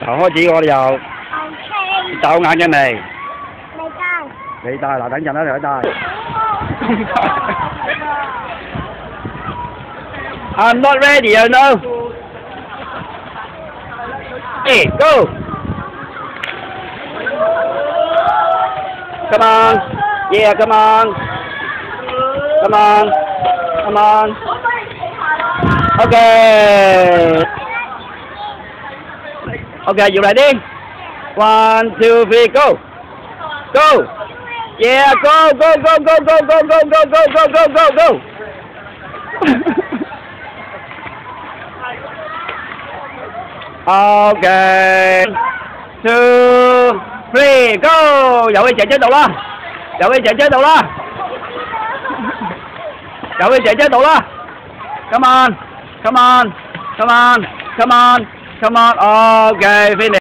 開始我哋又走眼鏡未？未戴。未戴嗱，等陣啦，你戴。I'm not ready, you know. Hey, go. Come on. Yeah, come on. Come on. Come on. Okay. Okay, you ready? 1, 2, 3, go. Go. Yeah, go, go, go, go, go, go, go, go, go, go, go, go, go. Okay. 2, 3, go. 遊戲姐姐度啦，遊戲姐姐度啦，遊戲姐姐度啦。Come on, come on, come on, come on, come on. Okay, finish.